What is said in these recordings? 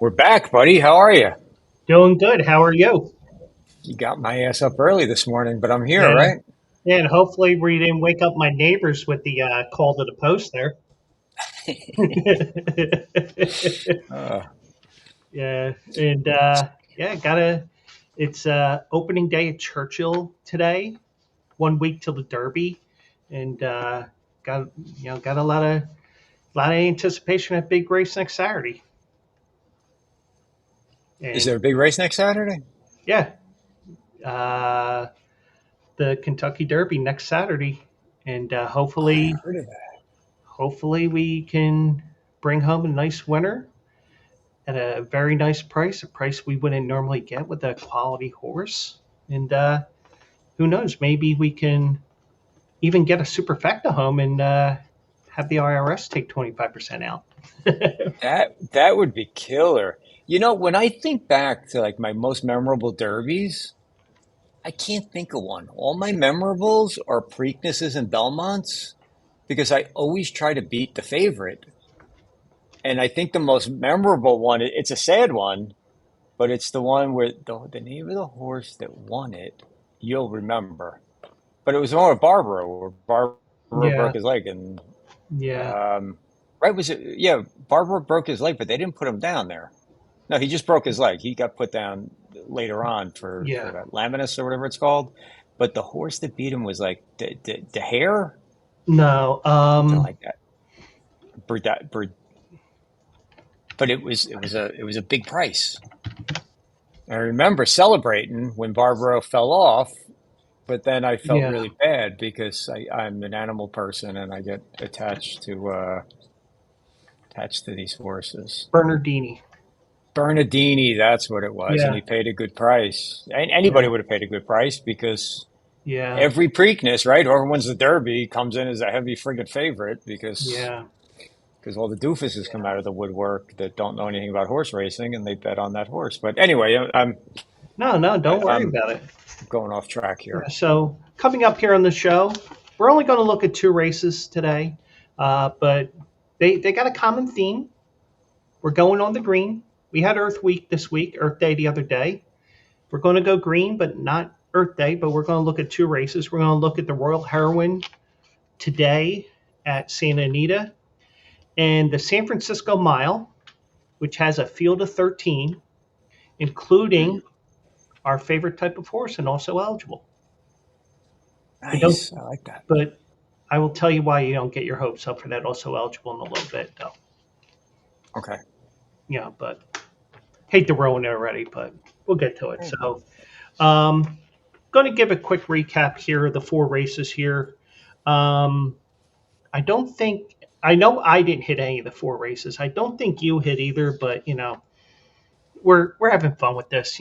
We're back, buddy. How are you? Doing good. How are you? You got my ass up early this morning, but I'm here, Yeah. right? Yeah, and hopefully we didn't wake up my neighbors with the call to the post there. Uh, Yeah, and yeah, gotta. It's opening day at Churchill today. 1 week till the Derby, and got got a lot of anticipation at big race next Saturday. is And there a big race next Saturday? yeah, uh, the Kentucky Derby next Saturday, and I hopefully heard of that. hopefully we can bring home a nice winner at a very nice price, a price we wouldn't normally get with a quality horse. And who knows, maybe we can even get a superfecta home and have the IRS take 25% out. That would be killer. You know, when I think back to like my most memorable derbies, I can't think of one. All my memorables are Preaknesses and Belmonts because I always try to beat the favorite. And I think the most memorable one, it's a sad one, but it's the one where the name of the horse that won it, you'll remember. But it was the one with Barbaro, where Barbaro Yeah, broke his leg, and yeah, um, right was it? Yeah, Barbaro broke his leg, but they didn't put him down there. No, he just broke his leg. He got put down later on for yeah. that Laminus or whatever it's called. But the horse that beat him was like the hare, No, something like that. But it was a big price. I remember celebrating when Barbaro fell off, but then I felt yeah, really bad because I'm an animal person and I get attached to these horses. Bernardini. Bernardini, that's what it was, and Yeah, he paid a good price. And anybody yeah, would have paid a good price because yeah, every Preakness, right? Whoever wins the Derby comes in as a heavy friggin' favorite yeah, because all the doofuses come yeah. out of the woodwork that don't know anything about horse racing and they bet on that horse. But anyway, No, no, don't worry I'm about it. going off track Yeah, here. so coming up here on the show, we're only going to look at two races today, but they got a common theme. We're going on the green. We had Earth Week this week, Earth Day the other day. We're going to go green, but not Earth Day. But we're going to look at two races. We're going to look at the Royal Heroine today at Santa Anita and the San Francisco Mile, which has a field of 13, including our favorite type of horse and also eligible. But don't Nice. I like that. but I will tell you why you don't get your hopes up for that also eligible in a little bit though. Okay. Yeah, but hate to ruin it already, but we'll get to it. Yeah. So um going to give a quick recap here of the four races here. Um I don't think I know I didn't hit any of the four races. I don't think you hit either, but we're having fun with this,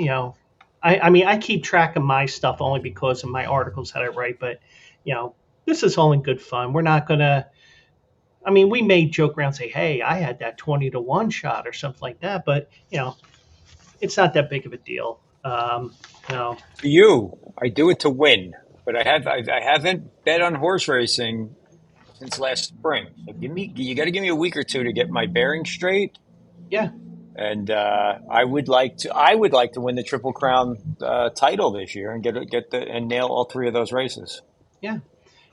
I mean I keep track of my stuff only because of my articles that I write, but you know, this is all in good fun. We're not gonna I mean, we may joke around and say, "Hey, I had that 20-1 shot or something like that," but it's not that big of a deal. You know, For you, I do it to win, but I haven't bet on horse racing since last spring. So you got to give me a week or two to get my bearings straight. yeah, And I would like to win the Triple Crown title this year and and nail all three of those races. yeah.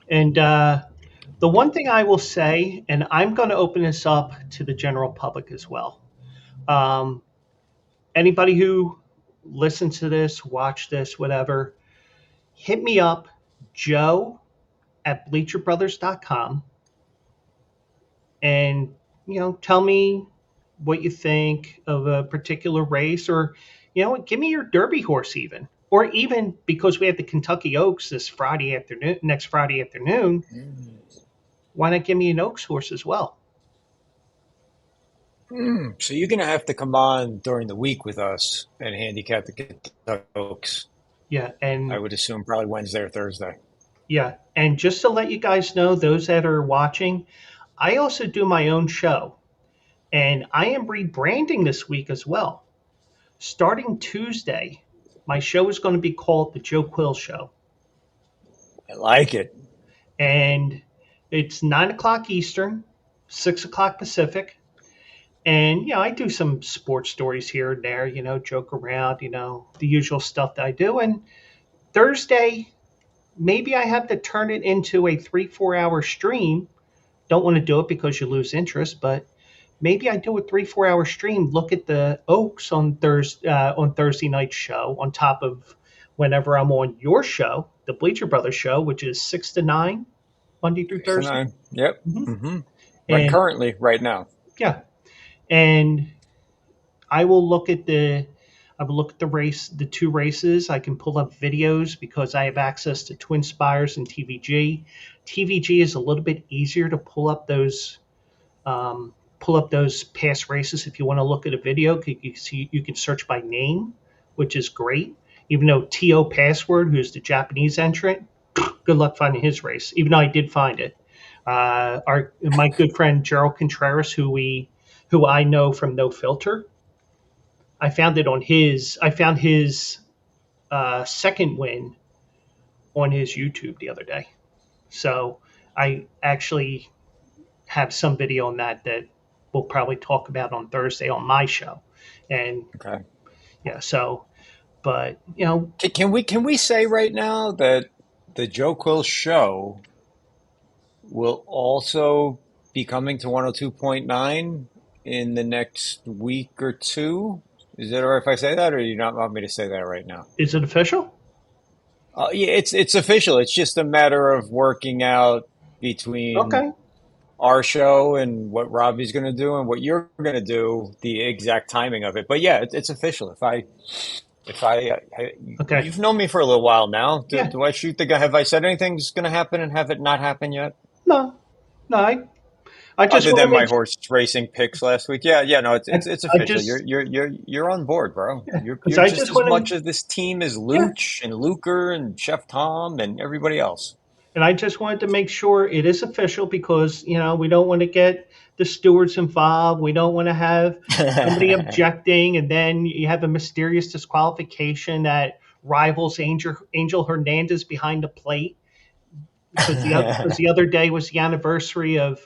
And the one thing I will say, and I'm going to open this up to the general public as well. Um, Anybody who listens to this, watch this, whatever, hit me up, Joe at bleacherbrothers.com, and tell me what you think of a particular race, or give me your derby horse even, or even because we have the Kentucky Oaks this Friday afternoon, next Friday afternoon, why not give me an Oaks horse as well? So you're gonna have to come on during the week with us and handicap the Kentucky Oaks. Yeah, I and would assume probably Wednesday or Thursday. yeah, and just to let you guys know, those that are watching, I also do my own show, and I am rebranding this week as well. Starting Tuesday, My show is going to be called the Joe Quills Show, I like it. and it's 9 o'clock Eastern, 6 o'clock Pacific. And I do some sports stories here and there. Joke around. The usual stuff that I do. And Thursday, maybe I have to turn it into a 3-4 hour stream. Don't want to do it because you lose interest, but maybe I do a 3-4 hour stream. Look at the Oaks on Thursday night show on top of whenever I'm on your show, the Bleacher Brothers show, which is 6 to 9 Monday through 6 to Thursday. 9. Yep. hmm Hmm. Right. And Currently, right now. yeah, and I will look at the race, the two races. I can pull up videos because I have access to Twin Spires and TVG. TVG is a little bit easier to pull up those past races if you want to look at a video. You can search by name, which is great. Even though To Password, who's the Japanese entrant, good luck finding his race. Even though I did find it, my good friend Gerald Contreras, who I know from No Filter, I found it on his. I found his second win on his YouTube the other day. So I actually have some video on that we'll probably talk about on Thursday on my show. And Okay. yeah, so but Can we say right now that the Joe Quill show will also be coming to 102.9 in the next week or two? Is it all right if I say that, or do you not want me to say that right now? is it official? Yeah, it's official. It's just a matter of working out between Okay. our show and what Robbie's going to do and what you're going to do, the exact timing of it. But yeah, it's official. Okay. You've known me for a little while now. Do, Yeah. do I shoot the guy? Have I said anything's going to happen and have it not happen yet? No. No. I just Other want than to my make. horse racing picks last week. Yeah, yeah, no, it's I official. just You're on board, bro. yeah, You're because you're I just just as want much to as this team as yeah, Luch and Luker and Chef Tom and everybody else. and I just wanted to make sure it is official because we don't want to get the stewards involved. We don't want to have somebody objecting, and then you have a mysterious disqualification that rivals Angel Hernandez behind the plate because the other day was the anniversary of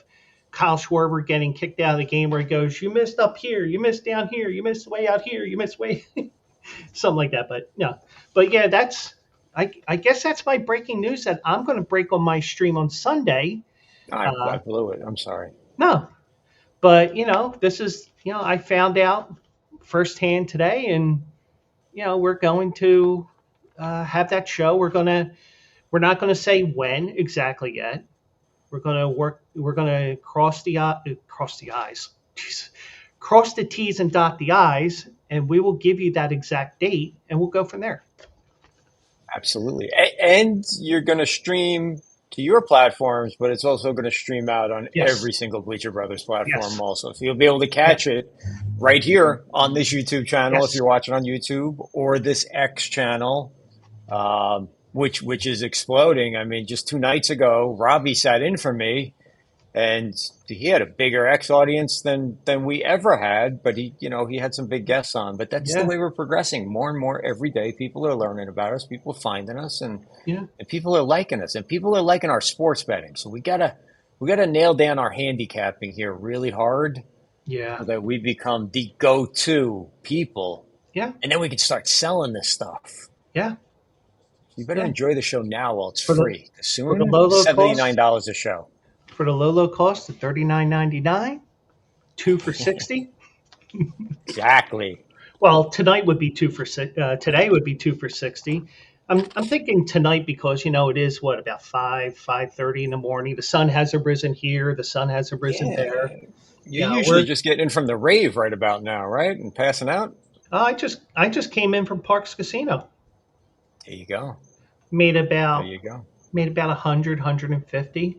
Kyle Schwarber getting kicked out of the game where he goes, "You missed up here, you missed down here, you missed way out here, you missed way," something like that. But no, but yeah, I guess that's my breaking news that I'm going to break on my stream on Sunday. I Uh, blew it. I'm sorry. no, but this is I found out firsthand today, and we're going to have that show. We're not going to say when exactly yet. We're going to work. We're going to cross the I's, Jeez. Cross the T's and dot the I's, and we will give you that exact date, and we'll go from there. Absolutely. And you're going to stream to your platforms, but it's also going to stream out on Yes. every single Bleacher Brothers platform Yes. also. So you'll be able to Yeah. catch it right here on this YouTube channel if Yes. you're watching on YouTube, or this X channel, which is exploding. I mean, just 2 nights ago, Robbie sat in for me, and he had a bigger X audience than we ever had. But he had some big guests on. But that's the Yeah. way we're progressing. More and more every day, people are learning about us. People are finding us, Yeah. and people are liking us, and people are liking our sports betting. So we gotta nail down our handicapping here really hard Yeah. so that we become the go-to people, Yeah. and then we can start selling this stuff. Yeah. You better Yeah. enjoy the show now while it's For the free. for the Soon, low low $79 cost a show. of $39.99, two for 60. Exactly. Well, tonight would be today would be two for 60. I'm thinking tonight because it is what about 5:30 in the morning. The sun hasn't risen here. The sun hasn't risen there. Yeah. You're Yeah, usually just getting in from the rave right about now, right? And passing out. I just came in from Parks Casino. There you go. Made There about you go. made about 150.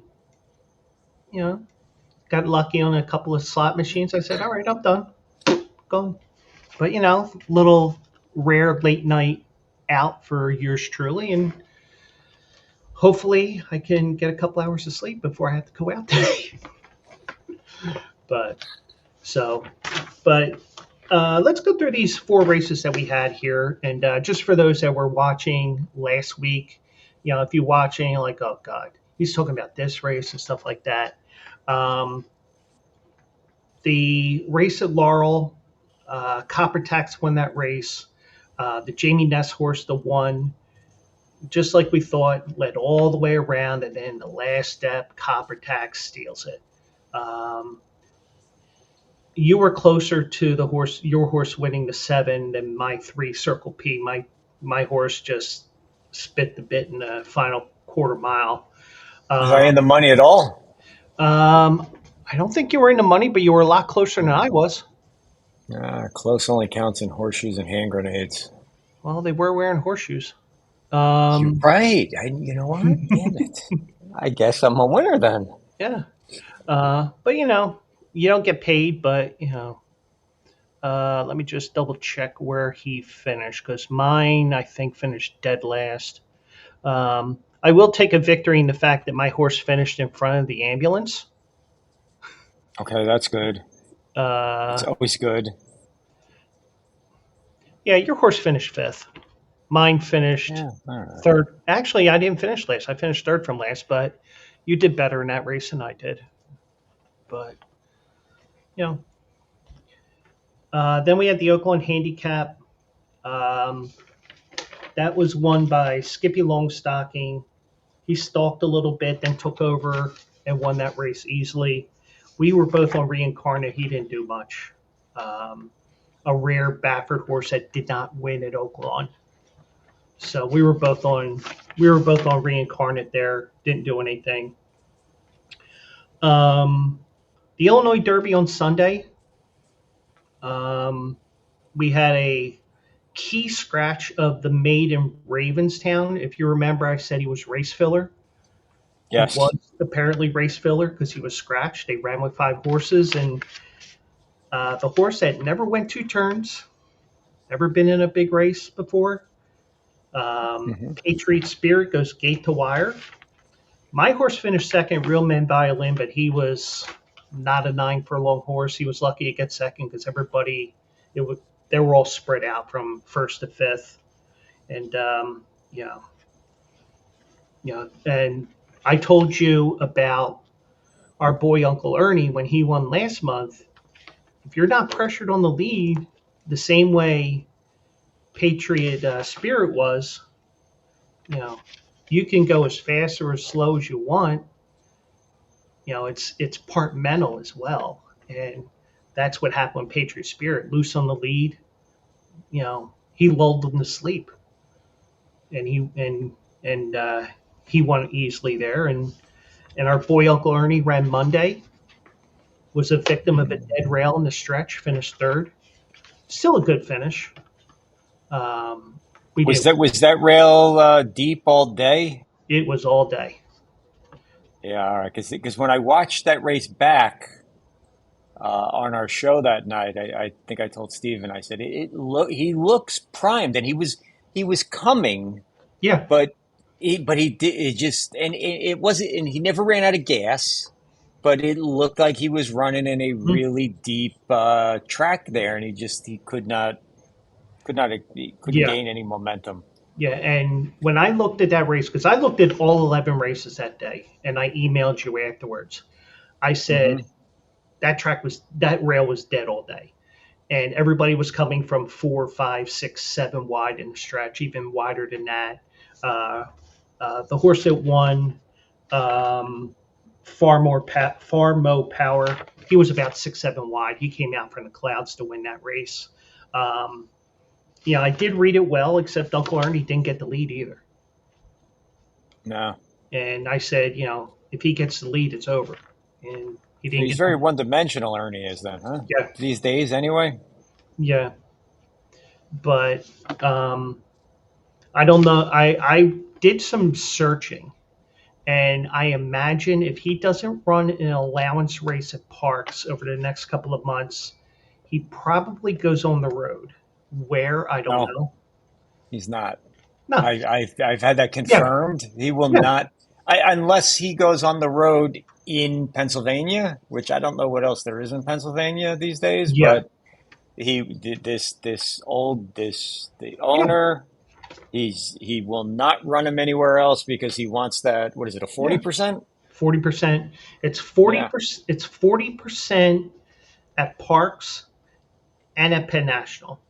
You know, got lucky on a couple of slot machines. I said, all right, I'm done. Gone. But little rare late night out for yours truly, and hopefully I can get a couple hours of sleep before I have to go out today. but so, but Let's go through these four races that we had here, and just for those that were watching last week, if you watching like, oh God, he's talking about this race and stuff like that. Um, the race at Laurel, Copper Tax won that race. The Jamie Ness horse, the one, just like we thought, led all the way around, and then the last step, Copper Tax steals it. Um, you were closer to your horse winning the 7 than my 3 Circle P. My horse just spit the bit in the final quarter mile. Was I in the Um, money at all? um, I don't think you were in the money, but you were a lot closer than I was. Close only counts in horseshoes and hand grenades. Well, they were wearing horseshoes. You're Um, right. You know what? Damn it. I guess I'm a winner then. yeah. But you don't get paid, but let me just double check where he finished because mine, I think, finished dead last. I will take a victory in the fact that my horse finished in front of the ambulance. Okay, that's good. It's Uh, always good. yeah, your horse finished fifth. Mine finished Yeah, all right. third. Actually, I didn't finish last. I finished third from last, but you did better in that race than I did. But you know, then we had the Oakland handicap. Um, that was won by Skippy Longstocking. He stalked a little bit, then took over and won that race easily. We were both on Reincarnate. He didn't do much. Um, a rare Baffert horse that did not win at Oaklawn. So we were both on Reincarnate there. Didn't do anything. Um, the Illinois Derby on Sunday. Um, we had a key scratch of the maid in Ravenstown. If you remember, I said he was race filler. He Yes. was apparently race filler because he was scratched. They ran with 5 horses, and the horse that never went 2 turns, never been in a big race before. Hmm. Patriot Spirit goes gate to wire. My horse finished second, Real Men Violin, but he was not a 9 furlong horse. He was lucky to get second because everybody, it would, they were all spread out from first to fifth, and yeah, and I told you about our boy Uncle Ernie when he won last month. If you're not pressured on the lead the same way Patriot Spirit was, you know, you can go as fast or as slow as you want. It's part mental as well, and that's what happened with Patriot Spirit. Loose on the lead, he lulled them to sleep, and he won easily there. And our boy Uncle Ernie ran Monday, was a victim of a dead rail in the stretch, finished third. Still a good finish. Um, we Was did. that rail deep all day? It was all day. Yeah, all right. Because when I watched that race back on our show that night, I think I told Steven, I said he looks primed, and he was coming, Yeah. but he did it just and it wasn't, and he never ran out of gas, but it looked like he was running in a Mhm. really deep track there, and he he couldn't Yeah. gain any momentum. Yeah. And when I looked at that race, because I looked at all 11 races that day, and I emailed you afterwards, I said Hmm. that rail was dead all day. And everybody was coming from 4, 5, 6, 7 wide in the stretch, even wider than that. Uh, the horse that won, um, far mo power. He was about 6, 7 wide. He came out from the clouds to win that race. Um, I did read it well, except Uncle Ernie didn't get the lead either. No, And I said, if he gets the lead, it's over. And he didn't he's get the very lead. one-dimensional. Ernie is then, huh? Yeah, These days, anyway. yeah. But I don't know. I did some searching, and I imagine if he doesn't run an allowance race at Parks over the next couple of months, he probably goes on the road. Where, I don't No, know. he's not. No. I've had that Yeah. confirmed. He will Yeah. not, unless he goes on the road in Pennsylvania, which I don't know what else there is in Pennsylvania these days. Yeah. But he did the Yeah, owner. He will not run him anywhere else because he wants that. What is it? A yeah, 40%? 40%. It's 40%. Yeah. It's 40% at Parks and at Penn National.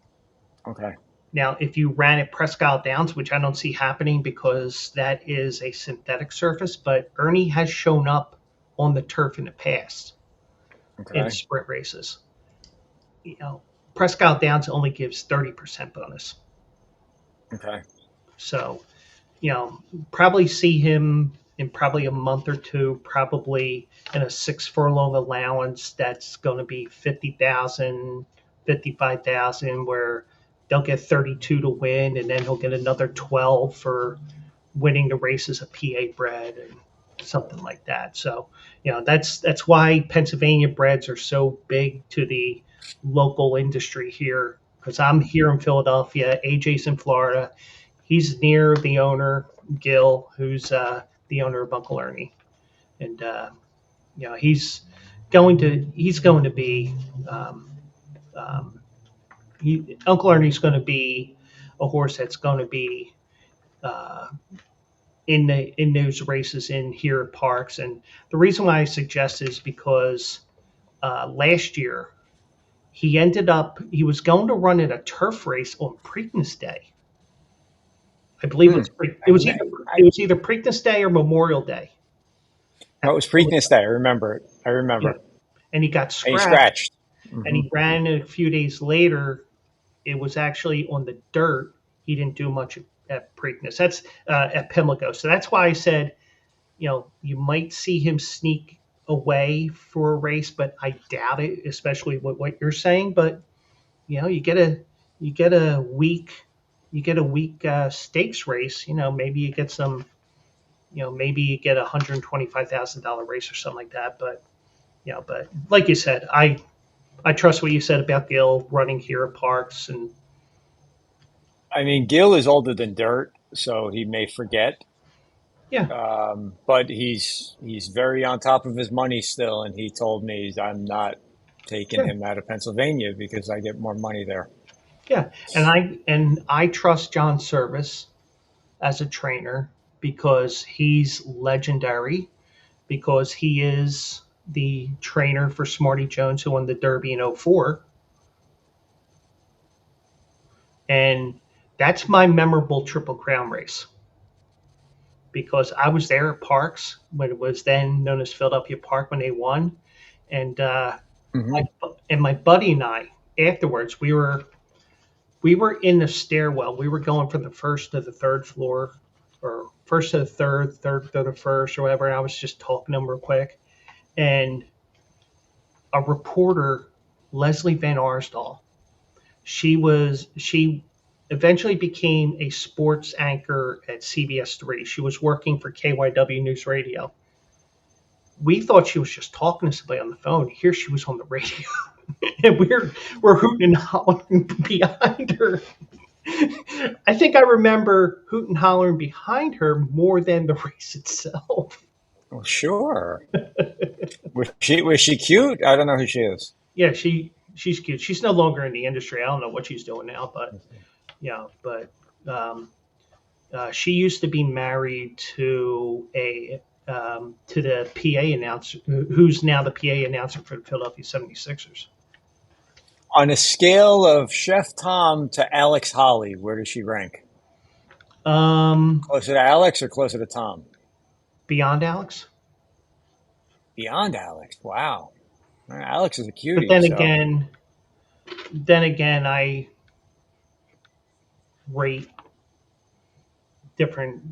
Okay. Now, if you ran at Presque Isle Downs, which I don't see happening because that is a synthetic surface, but Ernie has shown up on the turf in the past in Okay. sprint races. You know, Presque Isle Downs only gives 30% bonus. Okay. So, probably see him in probably a month or two, probably in a 6 furlong allowance that's going to be 50,000, 55,000, where they'll get 32 to win, and then he'll get another 12 for winning the race as a PA bred and something like that. So, that's why Pennsylvania breds are so big to the local industry here. Because I'm here in Philadelphia, AJ's in Florida. He's near the owner, Gil, who's the owner of Uncle Ernie, and he's going to be um, um, Uncle Ernie's going to be a horse that's going to be uh, in those races in here at Parks. And the reason why I suggest is because last year he was going to run in a turf race on Preakness Day. I believe Hmm. it I've was ne- either Preakness Day or Memorial Day No, it at was Polo. Preakness Day. I remember it. I Yeah, remember. and he got And he scrapped, scratched. and Hmm. he ran it a few days later. It was actually on the dirt. He didn't do much at Preakness. That's at Pimlico. So that's why I said, you might see him sneak away for a race, but I doubt it, especially with what you're saying. But you get a week stakes race. Maybe you get some. Maybe you get $125,000 race or something like that. But like you said, I trust what you said about Gil running here at Parks, and I mean, Gil is older than dirt, so he may forget. yeah, But he's very on top of his money still, and he told me I'm not taking yeah, him out of Pennsylvania because I get more money there. yeah. And I trust John Service as a trainer because he's legendary, because he is the trainer for Smarty Jones who won the Derby in '04. And that's my memorable Triple Crown race because I was there at Parks when it was then known as Philadelphia Park when they won. And Hmm. my, my buddy and I, afterwards, we were in the stairwell. We were going from the first to the third floor, or first to the third, third to the first, or whatever. And I was just talking to him real quick. And a reporter, Leslie Van Arsdal, she eventually became a sports anchor at CBS 3. She was working for KYW News Radio. We thought she was just talking to somebody on the phone. Here she was on the radio, and we're hooting and hollering behind her. I think I remember hooting and hollering behind her more than the race itself. Well, sure. Was she cute? I don't know who she is. Yeah, she's cute. She's no longer in the industry. I don't know what she's doing now, but but um, she used to be married to the PA announcer, who's now the PA announcer for the Philadelphia 76ers. On a scale of Chef Tom to Alex Holly, where does she rank? Um, Closer to Alex or closer to Tom? Beyond Alex, Beyond Alex. Wow. Alex is a but cutie, so then again, I rate different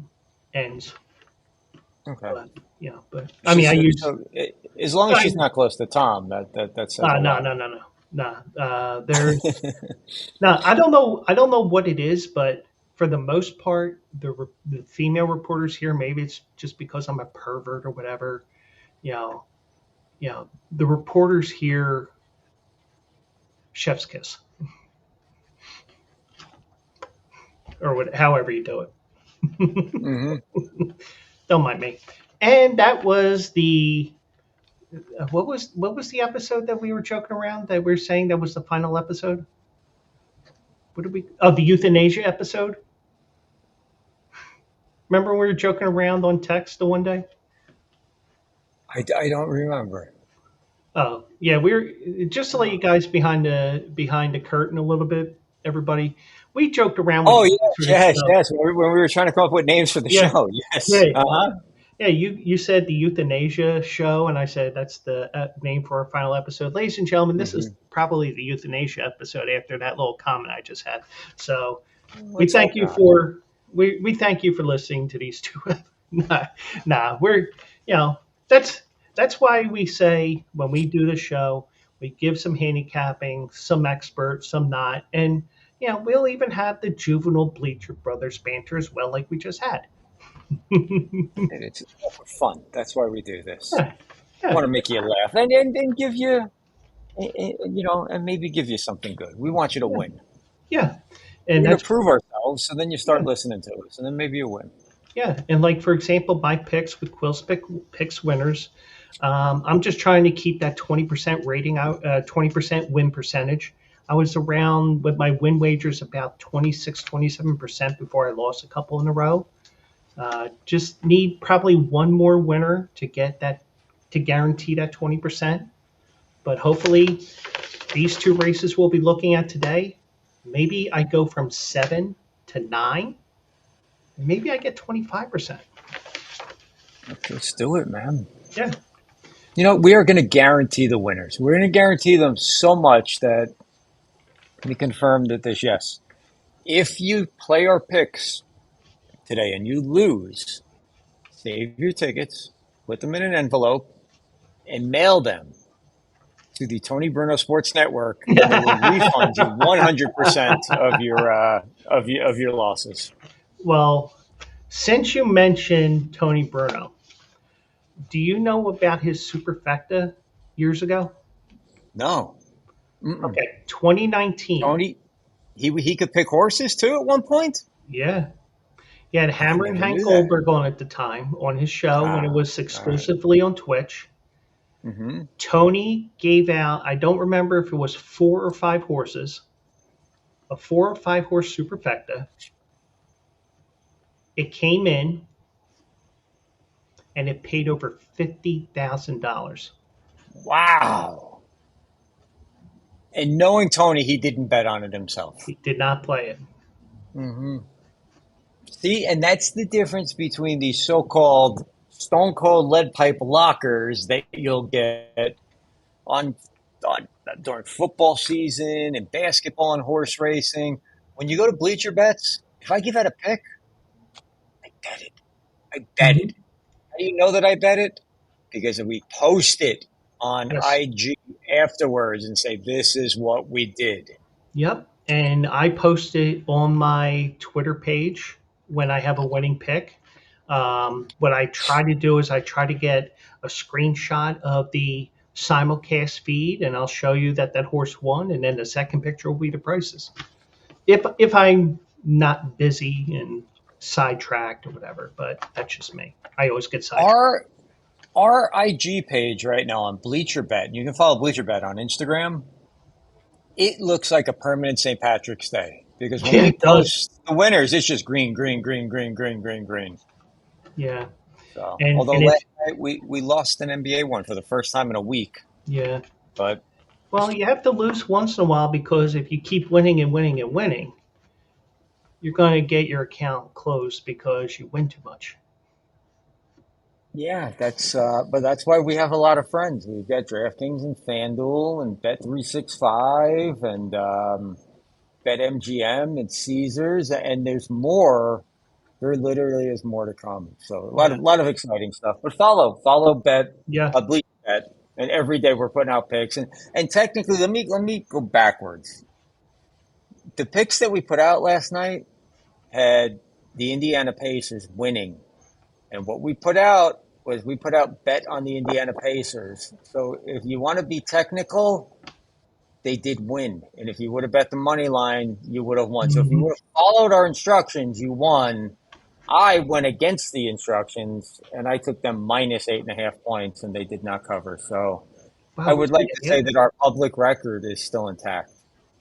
ends. okay. But I mean, She's I so, use so as long as I, she's not close to Tom, that says a no, lot. no, no, no, no. There's no. I don't know. I don't know what it is, but for the most part, the female reporters here, maybe it's just because I'm a pervert or whatever. You know, the reporters here, chef's kiss, or however you do it. Hmm. Don't mind me. And that was the what was the episode that we were joking around that we were saying that was the final episode? What did we? Oh, the euthanasia episode. Remember we were joking around on text the one day? I don't remember. Oh, yeah, we're just to let you guys behind the curtain a little bit, everybody. We joked around with Oh names yes, for the yes, show. yes. When we were trying to come up with names for the Yeah, show, yeah, yes. Uh-huh. yeah. You said the euthanasia show, and I said that's the name for our final episode. Ladies and gentlemen, this is Hmm. probably the euthanasia episode after that little comment I just had. So we Let's thank hope you not. for we thank you for listening to these two. nah, we're you know that's that's why we say when we do the show we give some handicapping, some experts, some not, and we'll even have the juvenile Bleacher Brothers banter as well, like we just had. It's all for fun. That's why we do this. Yeah, yeah, Want to make you laugh and give you, and maybe give you something good. We want you to yeah, win. yeah, We're and going to that's prove ourselves, so then you yeah. start listening to us, and then maybe you win. Yeah, and like for example, my picks with picks winners. I'm just trying to keep that 20% rating out, 20% win percentage. I was around with my win wagers about 26, 27% before I lost a couple in a row. Just need probably one more winner to get that to guarantee that 20%. But hopefully, these two races we'll be looking at today, maybe I go from 7 to 9. Maybe I get 25%. Let's do it, man. Yeah. We are going to guarantee the winners. We're going to guarantee them so much that we confirm that this, yes. If you play our picks today and you lose, save your tickets, put them in an envelope, and mail them to the Tony Bruno Sports Network, and they will refund you 100% of your losses. Well, since you mentioned Tony Bruno, do you know about his superfecta years ago? No. Mm-mm. Okay, 2019. Tony, he could pick horses too at one point? Yeah. He had I Hammer and never Hank knew that. Goldberg on at the time on his show when it Ah, was all right. exclusively on Twitch. Mm-hmm. Tony gave out, I don't remember if it was 4 or 5 horses, a 4 or 5 horse superfecta. It came in and it paid over $50,000. Wow. And knowing Tony, he didn't bet on it himself. He did not play it. Hmm. See, and that's the difference between these so-called stone cold lead pipe lockers that you'll get on, on during football season and basketball and horse racing. When you go to Bleacher Bets, if I give out a pick, I bet it. I bet Mhm. it. How do you know that I bet it? Because we post it on Yes. IG afterwards and say, this is what we did. Yep. And I post it on my Twitter page when I have a winning pick. What I try to do is I try to get a screenshot of the simulcast feed, and I'll show you that that horse won, and then the second picture will be the prices. If I'm not busy and sidetracked or whatever, but that's just me. I always get sidetracked. Our our IG page right now on Bleacher Bet, you can follow Bleacher Bet on Instagram. It looks like a permanent St. Patrick's Day because when Yeah, we it does. post the winners, it's just green, green, green, green, green, green, green. Yeah, So, and although if last night we lost an NBA one for the first time in a week, yeah, but well, you have to lose once in a while because if you keep winning and winning and winning, you're going to get your account closed because you win too much. yeah, that's why we have a lot of friends. We've got DraftKings and FanDuel and Bet365 and BetMGM and Caesars, and there's more. There literally is more to come. So a lot Yeah, of lot of exciting stuff. But follow Bet, yeah, Bleach Bet, and every day we're putting out picks. And technically, let me go backwards. The picks that we put out last night had the Indiana Pacers winning, and what we put out was we put out bet on the Indiana Pacers. So if you want to be technical, they did win, and if you would have bet the money line, you would have won. So if you hmm would have followed our instructions, you won. I went against the instructions and I took them minus 8.5 points and they did not cover. So Wow, I it was would like to say yeah, that our public record is still intact.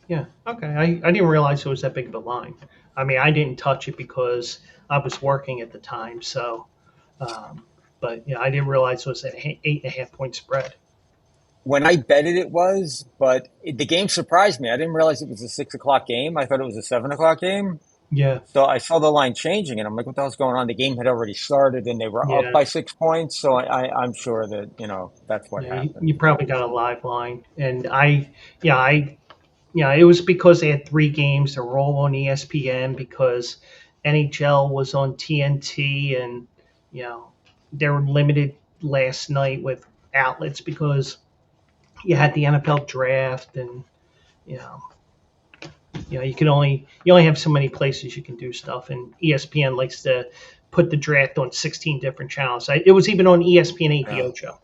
yeah. Okay, I didn't realize it was that big of a line. I mean, I didn't touch it because I was working at the time. So, um, but yeah, I didn't realize it was an 8.5 point spread. When I betted it was, but the game surprised me. I didn't realize it was a 6 o'clock game. I thought it was a 7 o'clock game. Yeah, So I saw the line changing and I'm like, what the hell's going on? The game had already started and they were up yeah, by 6 points. So I'm sure that, that's what yeah. happened. You probably got a live line, and yeah, yeah, it was because they had three games to roll on ESPN because NHL was on TNT, and you know they were limited last night with outlets because you had the NFL draft, and you know, you only have so many places you can do stuff, and ESPN likes to put the draft on 16 different channels. It was even on ESPN 8 the Yeah. Ocho.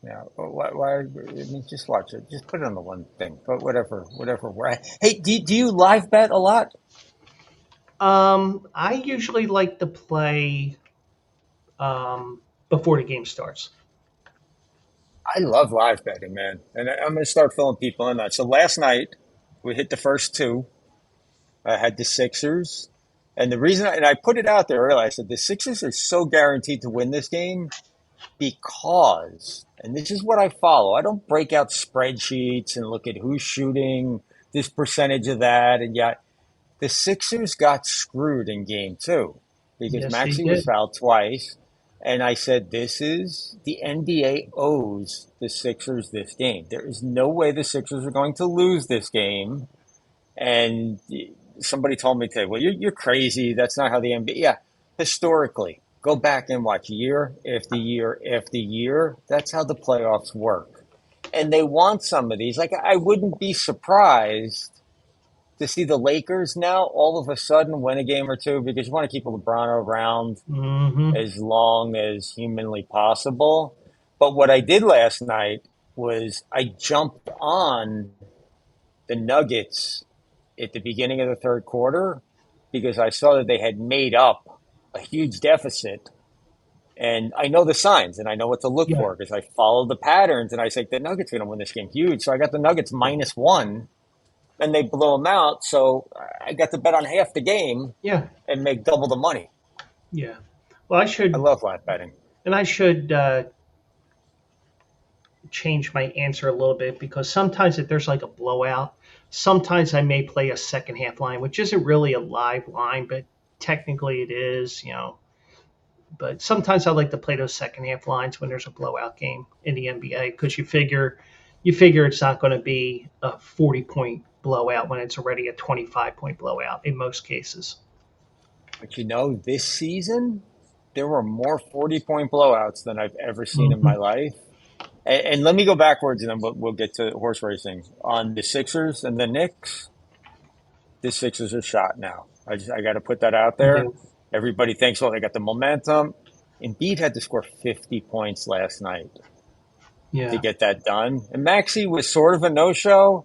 Yeah. Well, I mean, just watch it. Just put it on the one thing, but whatever. Hey, do you live bet a lot? I usually like to play before the game starts. I love live betting, man. And I'm going to start filling people in that. So last night we hit the first two. I had the Sixers. And the reason, and I put it out there earlier, I said the Sixers are so guaranteed to win this game because, and this is what I follow. I don't break out spreadsheets and look at who's shooting this percentage of that. And yet the Sixers got screwed in game two because Yes, they Maxey was did. fouled twice. And I said, this is the NBA owes the Sixers this game. There is no way the Sixers are going to lose this game. And somebody told me today, well, you're crazy. That's not how the NBA, yeah, historically, go back and watch year after year after year. That's how the playoffs work. And they want some of these. Like, I wouldn't be surprised to see the Lakers now all of a sudden win a game or two because you want to keep LeBron around Hmm. as long as humanly possible. But what I did last night was I jumped on the Nuggets at the beginning of the third quarter because I saw that they had made up a huge deficit. And I know the signs and I know what to look Yeah, for because I follow the patterns and I say the Nuggets are going to win this game huge. So I got the Nuggets -1 and they blew them out. So I got to bet on half the game yeah, and make double the money. yeah. Well, I love live betting. I should change my answer a little bit because sometimes if there's like a blowout, sometimes I may play a second half line, which isn't really a live line, but technically it is, But sometimes I like to play those second half lines when there's a blowout game in the NBA because you figure it's not going to be a 40-point blowout when it's already a 25-point blowout in most cases. But this season, there were more 40-point blowouts than I've ever seen in Hmm. my life. And let me go backwards and then we'll get to horse racing. On the Sixers and the Knicks, the Sixers are shot now. I got to put that out Yeah, there. Everybody thinks, well, they got the momentum. Embiid had to score 50 points last night to yeah, get that done. And Maxey was sort of a no-show,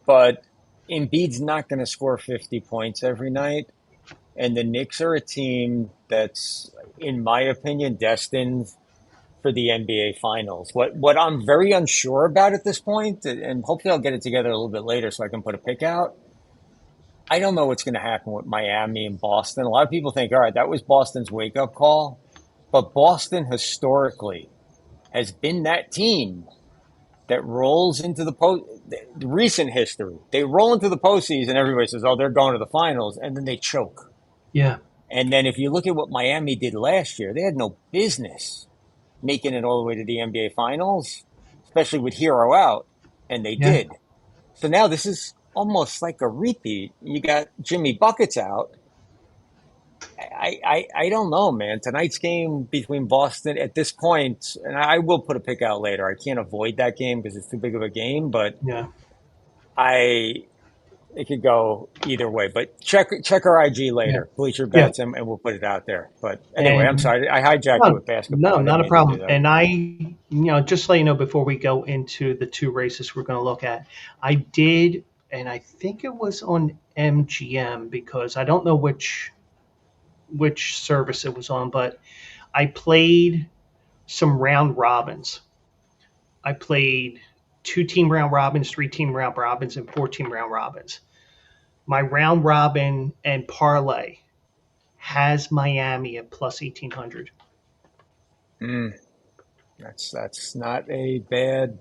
but Embiid's not going to score 50 points every night. And the Knicks are a team that's, in my opinion, destined for the NBA Finals. What I'm very unsure about at this point, and hopefully I'll get it together a little bit later so I can put a pick out. I don't know what's going to happen with Miami and Boston. A lot of people think, all right, that was Boston's wake up call, but Boston historically has been that team that rolls into the post. The recent history, they roll into the postseason. Everybody says, "Oh, they're going to the finals," and then they choke. yeah, And then if you look at what Miami did last year, they had no business making it all the way to the NBA Finals, especially with Hero out, and they yeah, did. So now this is almost like a repeat. You got Jimmy Buckets out. I don't know, man. Tonight's game between Boston at this point, and I will put a pick out later. I can't avoid that game because it's too big of a game, but yeah, I it could go either way. But check our IG yeah, later, Bleacher yeah. Bets, and we'll put it out there. But anyway, I'm And sorry. I hijacked you no, with basketball. no, I didn't not a mean to do problem. that. And just so you know, before we go into the two races we're going to look at, I did, and I think it was on MGM because I don't know which service it was on, but I played some round robins. I played 2 team round robins, 3 team round robins, and 4 team round robins. My round robin and parlay has Miami at plus 1800. Mm, that's not a bad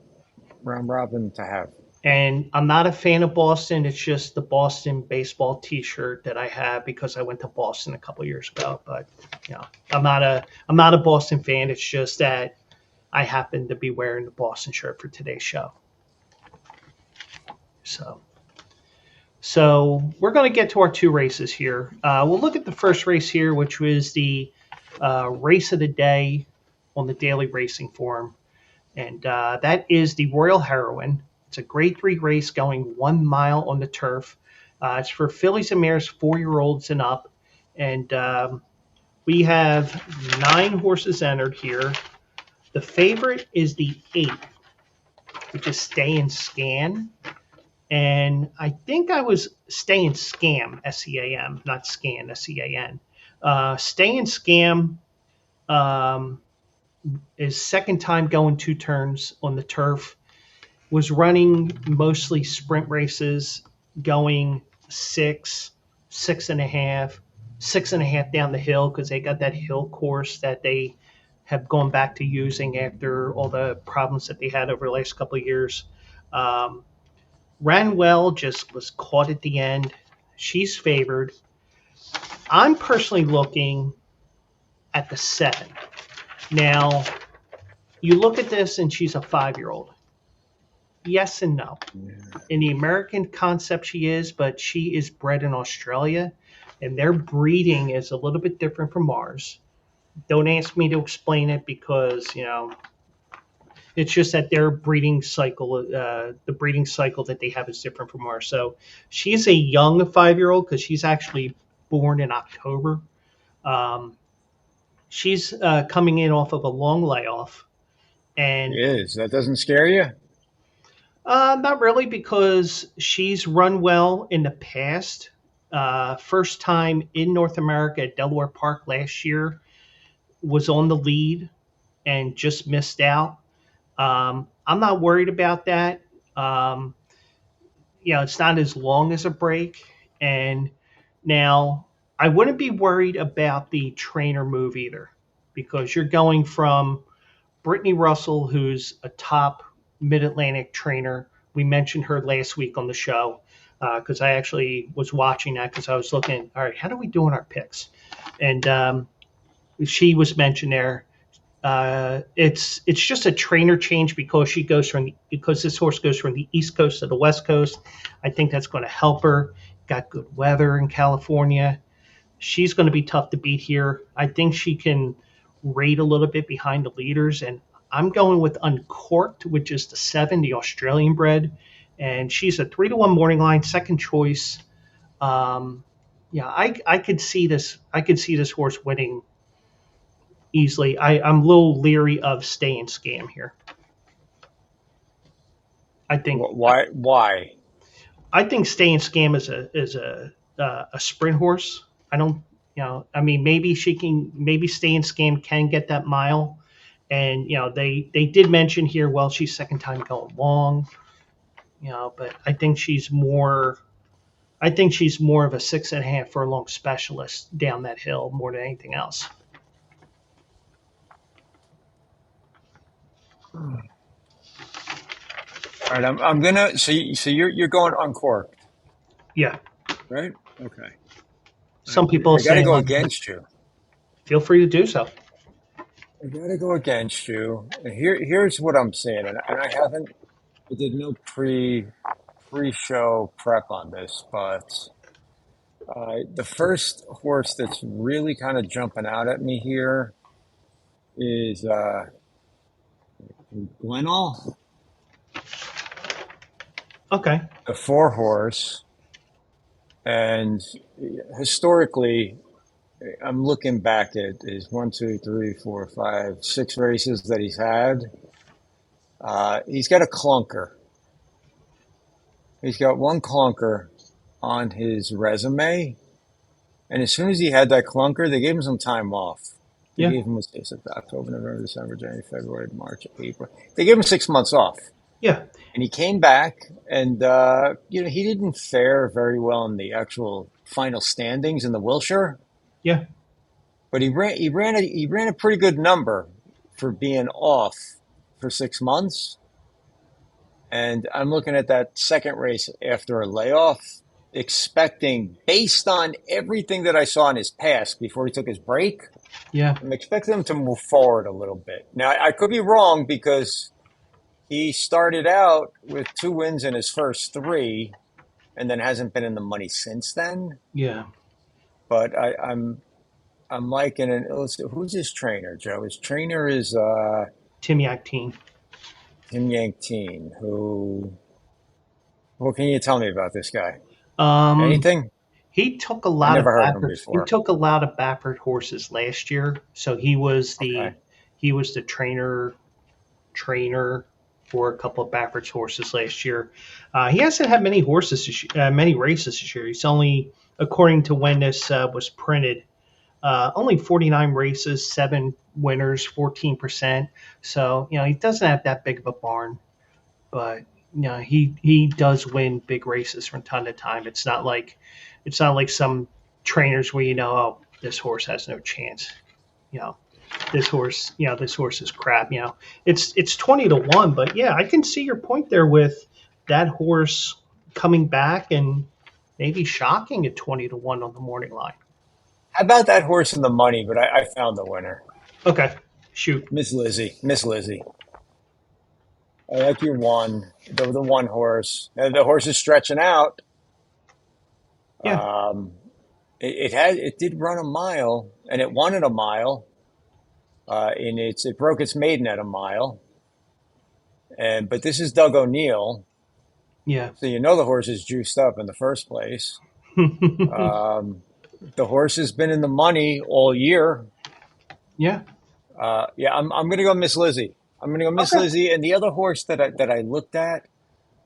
round robin to have. And I'm not a fan of Boston. It's just the Boston baseball T-shirt that I have because I went to Boston a couple years ago. But you know, I'm not a Boston fan. It's just that I happen to be wearing the Boston shirt for today's show. So, so we're going to get to our 2 races here. We'll look at the first race here, which was the race of the day on the Daily Racing Forum, and that is the Royal Heroine. It's a Grade 3 race going 1 mile on the turf. It's for fillies and mares, 4-year-olds and up, and we have 9 horses entered here. The favorite is the 8, which is Stay and Scan. And I think I was Stay and Scam, SCAM, not Scan, SCAN. Stay and Scam is second time going 2 turns on the turf. Was running mostly sprint races, going 6.5, 6.5 down the hill because they got that hill course that they have gone back to using after all the problems that they had over the last couple of years. Um, Ran well, just was caught at the end. She's favored. I'm personally looking at the 7. Now, you look at this and she's a 5-year-old. Yes and no. Yeah. In the American concept, she is, but she is bred in Australia, and their breeding is a little bit different from ours. Don't ask me to explain it because it's just that their breeding cycle, the breeding cycle that they have is different from ours. So she's a young 5-year-old because she's actually born in October. Um, she's coming in off of a long layoff, It and is. That doesn't scare you? not really, because she's run well in the past. First time in North America at Delaware Park last year, was on the lead and just missed out. I'm not worried about that. Um, it's not as long as a break. And now I wouldn't be worried about the trainer move either, because you're going from Brittany Russell, who's a top Mid Atlantic trainer. We mentioned her last week on the show because I actually was watching that because I was looking, all right, how do we do in our picks? And she was mentioned there. It's just a trainer change because because this horse goes from the East Coast to the West Coast. I think that's going to help her. Got good weather in California. She's going to be tough to beat here. I think she can rate a little bit behind the leaders, and I'm going with Uncorked, which is the 7, the Australian bred, and she's a 3-1 morning line, second choice. Um, I could see this. I could see this horse winning easily. I'm a little leery of Stay and Scam here. I think Why? Why? I think Stay and Scam is a sprint horse. I don't, I mean, maybe Stay and Scam can get that mile. And they did mention here, well, she's second time going long, but I think she's more of a 6.5 furlong specialist down that hill more than anything else. All right. I'm gonna. So you're going uncorked, Yeah, right? Okay. some people I got to say go against you. feel free to do so. I got to go against you. And here's what I'm saying, and I haven't. I did no pre-show prep on this, but the first horse that's really kind of jumping out at me here is Glenall, Okay. the 4 horse. And historically, I'm looking back at his 1, 2, 3, 4, 5, 6 races that he's had. He's got a clunker. He's got one clunker on his resume, And as soon as he had that clunker, they gave him some time off. They Yeah. gave him, October, November, December, January, February, March, April. They gave him 6 months off. Yeah. And he came back, and he didn't fare very well in the actual final standings in the Wilshire, Yeah. but he ran a pretty good number for being off for 6 months. And I'm looking at that second race after a layoff, expecting, based on everything that I saw in his past before he took his break, Yeah. I'm expecting him to move forward a little bit. Now, I could be wrong because he started out with 2 wins in his first three and then hasn't been in the money since then. Yeah. But I'm liking it. Who's his trainer, Joe? His trainer is Tim Yakteen. Tim Yankteen. Who? What can you tell me about this guy? Um, Anything? he took a I lot of never heard of him Baffert. He before. took a lot of Baffert horses last year, so Okay. he was the trainer for a couple of Baffert's horses last year. He hasn't had many many races this year. He's only, according to when this was printed, only 49 races, 7 winners, 14%. So he doesn't have that big of a barn, but he does win big races from time to time. It's not like some trainers where oh, this horse has no chance. You know, this horse is crap. It's 20-1, but yeah, I can see your point there with that horse coming back and maybe shocking at 20-1 on the morning line. How about that horse in the money? But I found the winner. Okay, shoot. Miss Lizzie. Miss Lizzie. I like your one. The one horse. The horse is stretching out. Yeah, Um, it did run a mile, and it wanted a mile. It broke its maiden at a mile. But this is Doug O'Neill, yeah. so the horse is juiced up in the first place. Um, the horse has been in the money all year. Yeah. Yeah, I'm gonna go Miss Lizzie. I'm gonna go Miss Okay. Lizzie, and the other horse that I looked at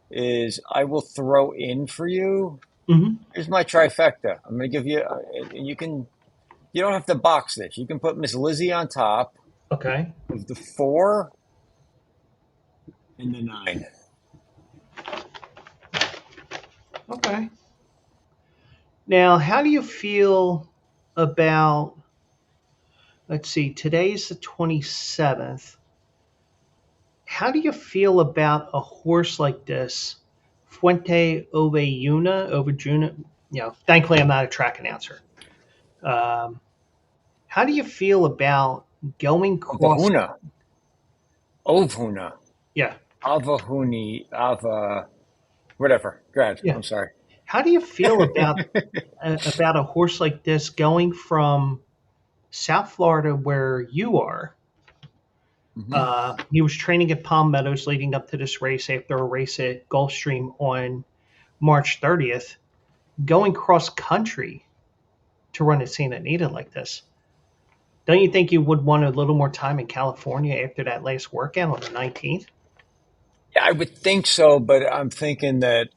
is I will throw in for you. Hmm. Here's my trifecta. I'm gonna give you. You don't have to box this. You can put Miss Lizzie on top Okay. of the 4 and the 9. Okay. Now, how do you feel about? Let's see. Today's the 27th. How do you feel about a horse like this, Fuente Ovejuna? Thankfully, I'm not a track announcer. Um, how do you feel about going cross? Avahuna, Ovhuna, Yeah, Avahuni, whatever. Go ahead. yeah. I'm sorry. How do you feel about a horse like this going from South Florida, where you are? Hmm. He was training at Palm Meadows leading up to this race after a race at Gulfstream on March 30th, going cross country to run at Santa Anita like this. Don't you think you would want a little more time in California after that last workout on the 19th? Yeah, I would think so, but I'm thinking that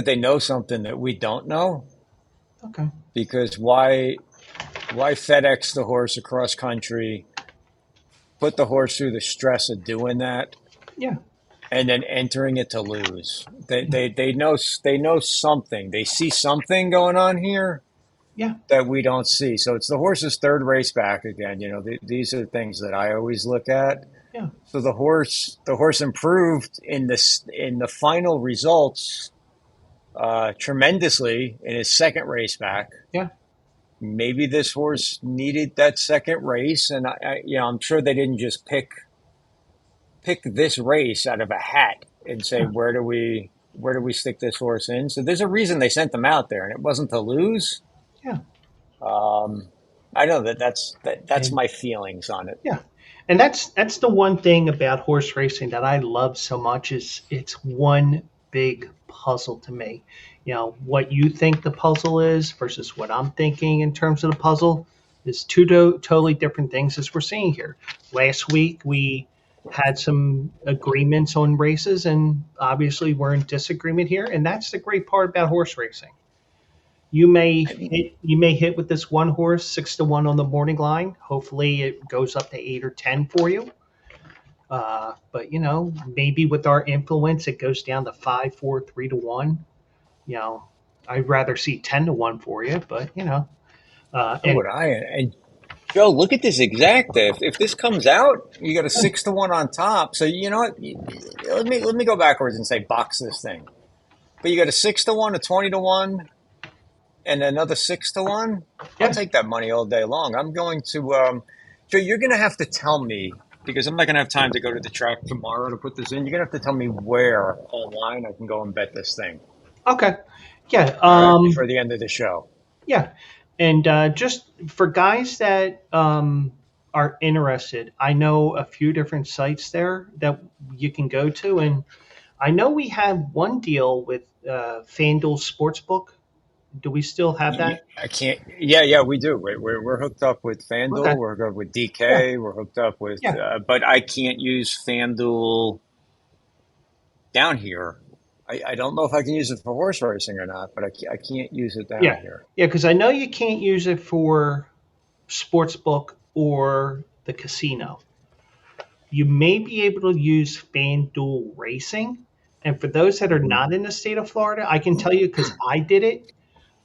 they know something that we don't know. Okay. Because why FedEx the horse across country, put the horse through the stress of doing that, Yeah. and then entering it to lose? They know something. They see something going on here Yeah. that we don't see. So it's the horse's third race back again. These are things that I always look at. Yeah. So the horse improved in the final results tremendously in his second race back. Yeah. Maybe this horse needed that second race, and I'm sure they didn't just pick this race out of a hat and say, Yeah. where do we stick this horse in? So there's a reason they sent them out there, and it wasn't to lose. Yeah. Um, I know that's And my feelings on it. yeah. And that's the one thing about horse racing that I love so much is it's one big puzzle to me. What you think the puzzle is versus what I'm thinking in terms of the puzzle is two totally different things as we're seeing here. Last week we had some agreements on races, and obviously we're in disagreement here, and that's the great part about horse racing. I mean, you may hit with this one horse 6-1 on the morning line. Hopefully, it goes up to 8 or 10 for you. But maybe with our influence, it goes down to 5, 4, 3-1. You know, I'd rather see 10-1 for you, but so and would I. And Joe, look at this exacta. If this comes out, you got a 6-1 on top. So you know what? Let me go backwards and say box this thing. But you got a 6-1, a 20-1, and another 6-1. I'll yeah, take that money all day long. I'm going to. Joe, you're going to have to tell me because I'm not going to have time to go to the track tomorrow to put this in. You're going to have to tell me where online I can go and bet this thing. okay, yeah, All right, before the end of the show. yeah, and just for guys that are interested, I know a few different sites there that you can go to, and I know we have one deal with FanDuel Sportsbook. Do we still have that? I can't. Yeah, yeah, we do. We're hooked up with Okay. FanDuel. We're hooked up with Yeah. DK. We're hooked up with, Yeah. but I can't use FanDuel down here. I don't know if I can use it for horse racing or not, but I can't use it down Yeah. here. Yeah. Because I know you can't use it for sportsbook or the casino. You may be able to use FanDuel Racing. And for those that are Hmm. not in the state of Florida, I can tell you because I did it.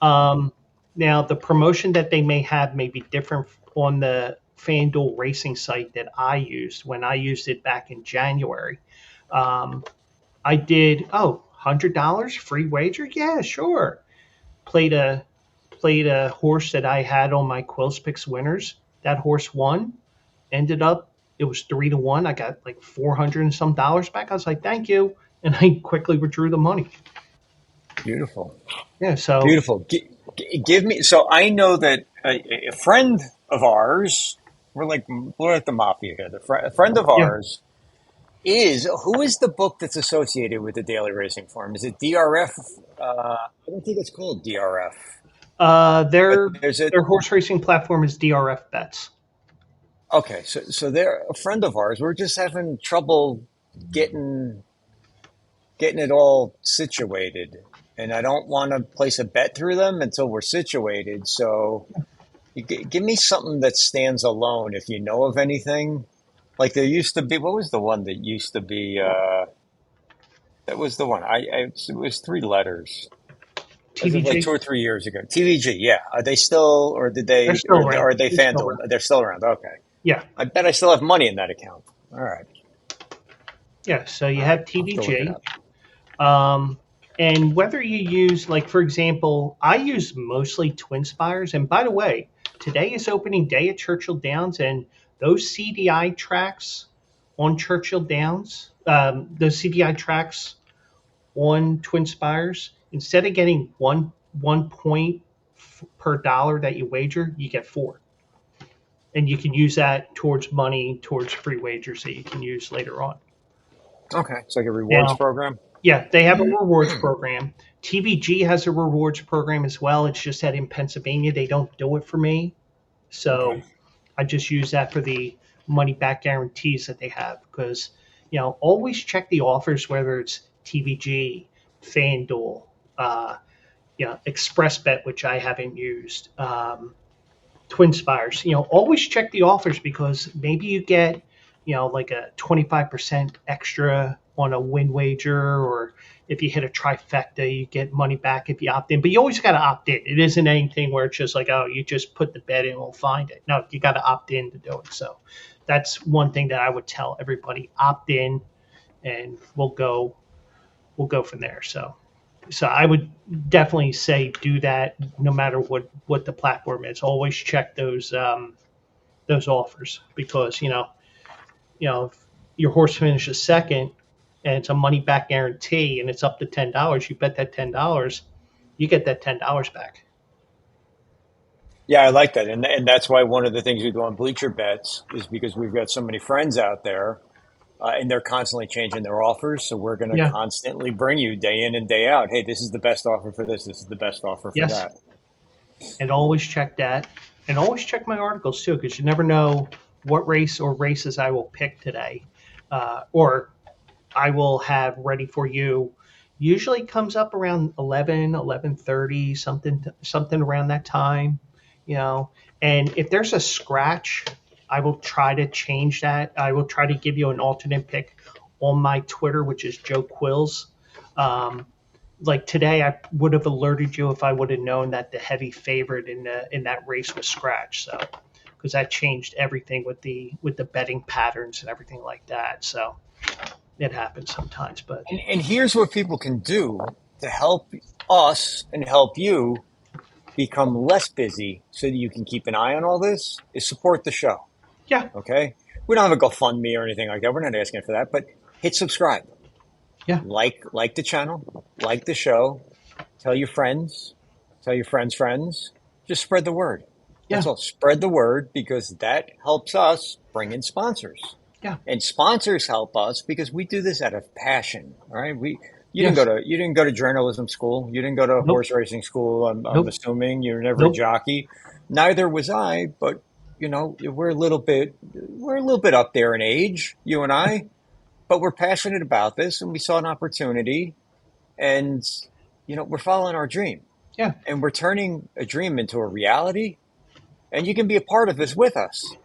Um, Now, the promotion that they may have may be different on the FanDuel Racing site that I used when I used it back in January. Um, I did, $100 free wager? Yeah, sure. Played a played a horse that I had on my Quills Picks winners. That horse won. Ended up it was 3-1. I got like 400 and some dollars back. I was like, thank you, and I quickly withdrew the money. Beautiful, Yeah. So beautiful. Give me. So I know that a friend of ours. We're like the mafia here. A friend of yeah, ours is who is the book that's associated with the Daily Racing Form? Is it DRF? I don't think it's called DRF, but their there's a their horse racing platform is DRF Bets. okay. So they're a friend of ours. We're just having trouble getting getting it all situated, and I don't want to place a bet through them until we're situated. So give me something that stands alone if you know of anything. Like there used to be. What was the one that used to be? That was the one. It was three letters. As of like TVG. 2 or 3 years ago. TVG, yeah. Are they still, or did They're they, still around. or are they They're still FanDuel? around. They're still around. Okay. Yeah. I bet I still have money in that account. All right. Yeah. So you All right. have I'll have to look it TVG. up. Um, and whether you use, like, for example, I use mostly Twin Spires. And by the way, today is opening day at Churchill Downs, and those CDI tracks on Churchill Downs, those CDI tracks on Twin Spires, instead of getting one point per dollar that you wager, you get four, and you can use that towards money towards free wagers that you can use later on. Okay. It's like a rewards Now, program. yeah, they have a rewards program. TVG has a rewards program as well. It's just that in Pennsylvania they don't do it for me, Okay. so I just use that for the money back guarantees that they have. Because always check the offers, whether it's TVG, FanDuel, uh, ExpressBet, which I haven't used, Twin Spires. Always check the offers because maybe you get, like a 25% extra on a win wager, or if you hit a trifecta, you get money back if you opt in. But you always got to opt in. It isn't anything where it's just like, oh, you just put the bet in, we'll find it. No, you got to opt in to do it. So that's one thing that I would tell everybody: opt in, and we'll go from there. So I would definitely say do that no matter what the platform is. Always check those offers because if your horse finishes second and it's a money back guarantee and it's up to $10, you bet that $10, you get that $10 back. Yeah, I like that. And that's why one of the things we do on Bleacher Bets is because we've got so many friends out there and they're constantly changing their offers. So we're going to Yeah. constantly bring you day in and day out. Hey, this is the best offer for this. This is the best offer for Yes. that. And always check that. And always check my articles too, because you never know what race or races I will pick today, or I will have ready for you, Usually comes up around 11:30, something around that time, you know. And if there's a scratch, I will try to change that. I will try to give you an alternate pick on my Twitter, which is Joe Quills. Um, like today, I would have alerted you if I would have known that the heavy favorite in that race was scratch. So because that changed everything with the betting patterns and everything like that. So it happens sometimes, but And here's what people can do to help us and help you become less busy so that you can keep an eye on all this is support the show. yeah, Okay. We don't have a GoFundMe or anything like that. We're not asking for that, but hit subscribe, yeah, like the channel, like the show, tell your friends, tell your friends, just spread the word. yeah, That's all. Spread the word because that helps us bring in sponsors. yeah, And sponsors help us because we do this out of passion. All right. yes. You didn't go to journalism school. You didn't go to Nope, horse racing school. I'm nope, assuming you were never a nope. jockey. Neither was I, but you know, we're a little bit up there in age, you and I, but we're passionate about this and we saw an opportunity and, you know, we're following our dream Yeah, and we're turning a dream into a reality and you can be a part of this with us.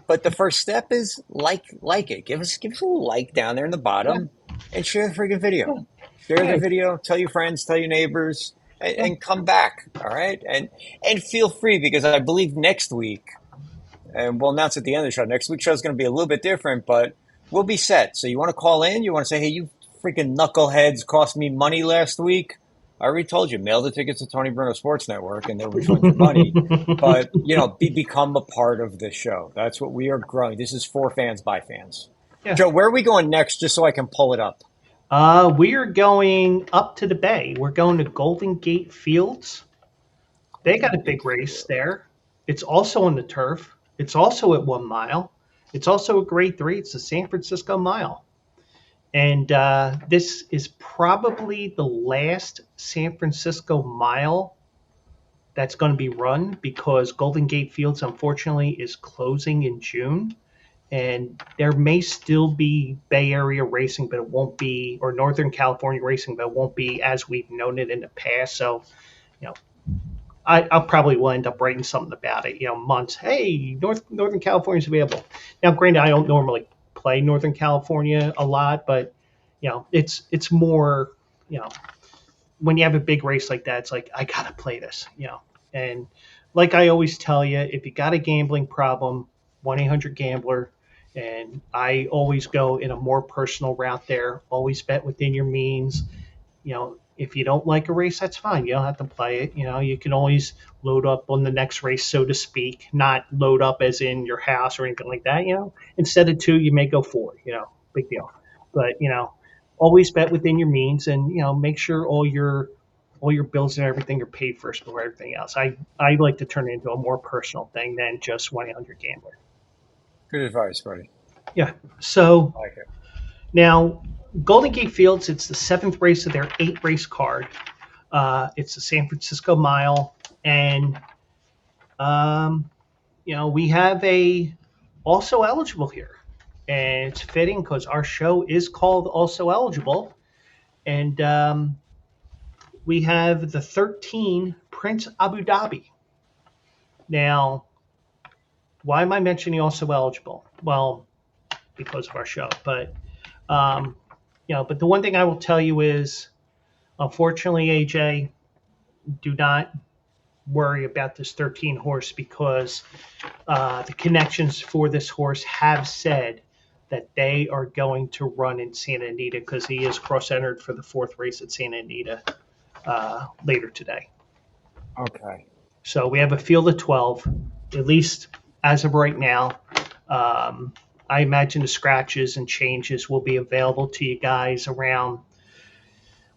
But the first step is like it. Give us a little like down there in the yeah, bottom and share the freaking video. yeah, Share the yeah, video, tell your friends, tell your neighbors, yeah. and come back. All right. And feel free because I believe next week, and we'll announce at the end of the show, next week's show is going to be a little bit different, but we'll be set. So you want to call in, you want to say, hey, you freaking knuckleheads cost me money last week. I already told you, mail the tickets to Tony Bruno Sports Network and they'll refund your money. But, you know, become a part of this show. That's what we are growing. This is for fans by fans. Yeah. Joe, where are we going next just so I can pull it up? We are going up to the bay. We're going to Golden Gate Fields. They got Golden a big Gate race Field. there. It's also on the turf. It's also at 1 mile. It's also a grade three. It's the San Francisco Mile. And this is probably the last San Francisco Mile that's going to be run because Golden Gate Fields, unfortunately, is closing in June. And there may still be Bay Area racing, but it won't be, or Northern California racing, but it won't be as we've known it in the past. So, you know, I'll probably will end up writing something about it. You know, months. Hey, Northern California's available. Now, granted, I don't normally play Northern California a lot, but you know, it's more, you know, when you have a big race like that, it's like I gotta play this, you know. And like I always tell you, if you got a gambling problem, 1-800-GAMBLER. And I always go in a more personal route there. Always bet within your means. You know, if you don't like a race, that's fine. You don't have to play it. You know, you can always load up on the next race, so to speak. Not load up as in your house or anything like that. You know, instead of two, you may go four. You know, big deal. But you know, always bet within your means, and you know, make sure all your bills and everything are paid first before everything else. I like to turn it into a more personal thing than just 1-800-GAMBLER. Good advice, buddy. Yeah. So I like it. now, Golden Gate Fields, it's the seventh race of their 8 race card. It's the San Francisco Mile, and um, you know we have a also eligible here, and it's fitting because our show is called Also Eligible, and we have the 13 Prince Abu Dhabi. Now, why am I mentioning Also Eligible? Well, because of our show, but um, you know, but the one thing I will tell you is, unfortunately, AJ, do not worry about this 13 horse because the connections for this horse have said that they are going to run in Santa Anita because he is cross-entered for the 4th race at Santa Anita later today. Okay. So we have a field of 12, at least as of right now. I imagine the scratches and changes will be available to you guys around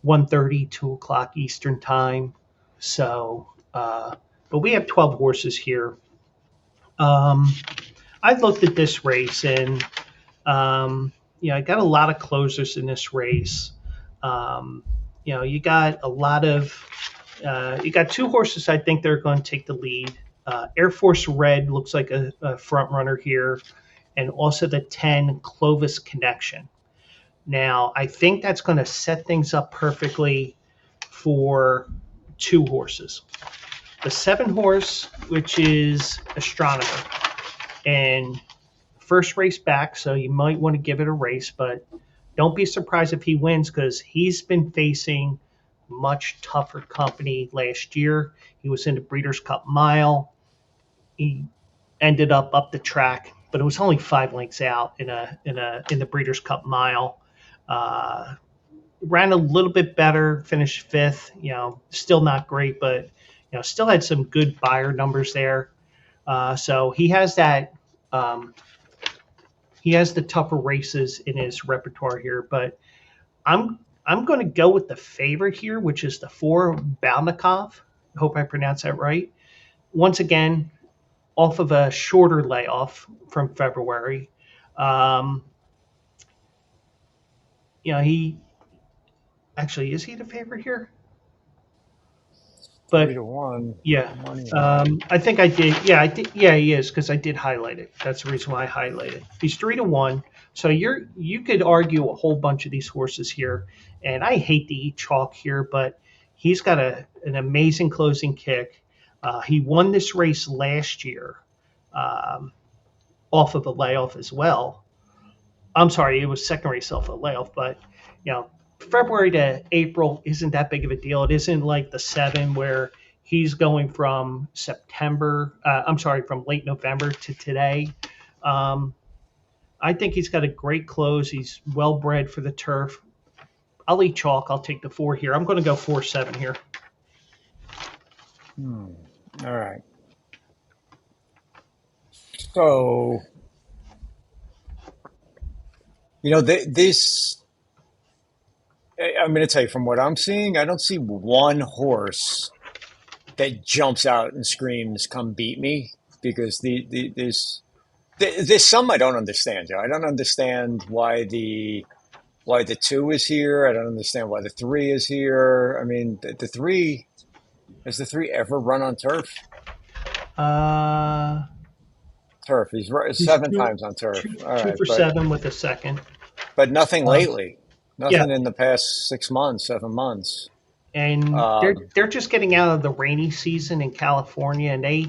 1:30, 2 o'clock Eastern time. So, but we have 12 horses here. Um, I've looked at this race and, you know, I got a lot of closers in this race. Um, you know, you got a lot of, you got 2 horses I think they're going to take the lead. Air Force Red looks like a front runner here, and also the 10 Clovis Connection. Now, I think that's going to set things up perfectly for two horses. The 7 horse, which is Astronomer, and first race back, so you might want to give it a race, but don't be surprised if he wins because he's been facing much tougher company last year. He was in the Breeders' Cup Mile. He ended up the track, but it was only 5 lengths out in the Breeders' Cup Mile. Uh, Ran a little bit better, finished fifth. Still not great, but still had some good buyer numbers there. So he has that. Um, he has the tougher races in his repertoire here, but I'm going to go with the favorite here, which is the 4 Balnikov. Hope I pronounced that right. Once again, off of a shorter layoff from February. Um, he actually is he the favorite here? Three But to one yeah, money line. I think I did. Yeah, I did. Yeah, he is because I did highlight it. That's the reason why I highlighted. He's 3 to 1. So you could argue a whole bunch of these horses here, and I hate to eat chalk here, but he's got an amazing closing kick. He won this race last year, um, off of a layoff as well. I'm sorry, it was second race off a layoff, but you know, February to April isn't that big of a deal. It isn't like the 7 where he's going from from late November to today. Um, I think he's got a great close. He's well bred for the turf. I'll eat chalk. I'll take the 4 here. I'm going to go 4-7 here. Hmm. All right. So, this, I'm going to tell you from what I'm seeing, I don't see one horse that jumps out and screams, "Come beat me," because there's some I don't understand, Joe. I don't understand why the 2 is here. I don't understand why the 3 is here. I mean, the 3, has the 3 ever run on turf? Uh, Turf. He's he's 7 times on turf. two, All two right, for but 7 with a second. nothing Um, lately. yeah, Nothing in the past 6 months, 7 months. and Um, they're just getting out of the rainy season in California, and they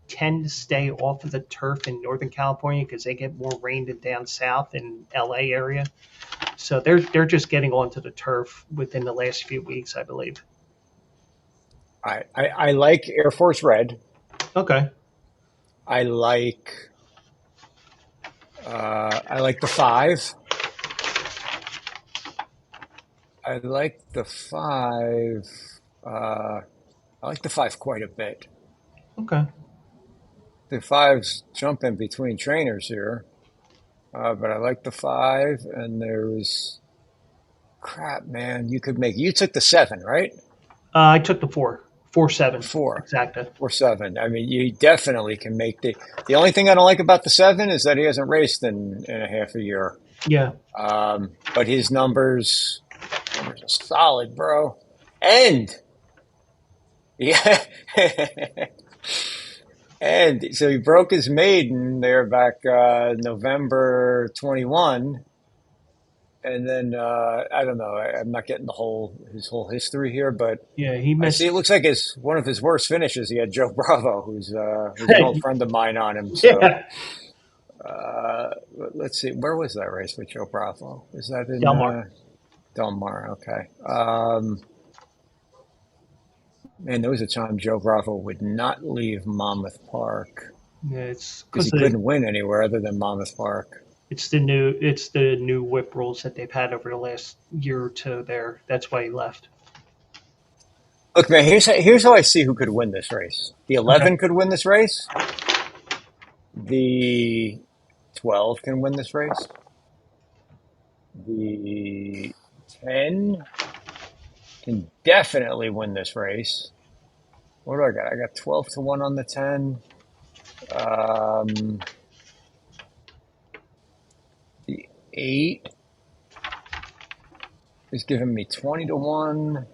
tend to stay off of the turf in Northern California because they get more rain than down south in LA area. So they're just getting onto the turf within the last few weeks, I believe. I like Air Force Red. Okay. I like I like the 5. I like the 5. Uh, I like the 5 quite a bit. Okay. The 5's jumping between trainers here, but I like the 5. And there's crap, man. You took the 7, right? I took the 4-7 4. exacta. Or 7. I mean, you definitely can make the only thing I don't like about the 7 is that he hasn't raced in a half a year. Yeah. But his numbers are solid, bro. And yeah, and so he broke his maiden there back November 21. And then I don't know. I'm not getting his whole history here, but Yeah. He I see it missed. looks like it's one of his worst finishes. He had Joe Bravo, who's an old friend of mine on him. So Yeah. uh, let's see, where was that race with Joe Bravo? Was that in Del Mar. Del Mar? Okay. Man, there was a time Joe Bravo would not leave Monmouth Park Yeah, it's because because he couldn't win anywhere other than Monmouth Park. it's the new whip rules that they've had over the last year or two. There, that's why he left. Look, man, here's how I see who could win this race. The Okay. 11 could win this race. The 12 can win this race. The 10 can definitely win this race. What do I got? I got 12 to 1 on the 10. Um, the 8 is giving me 20 to 1.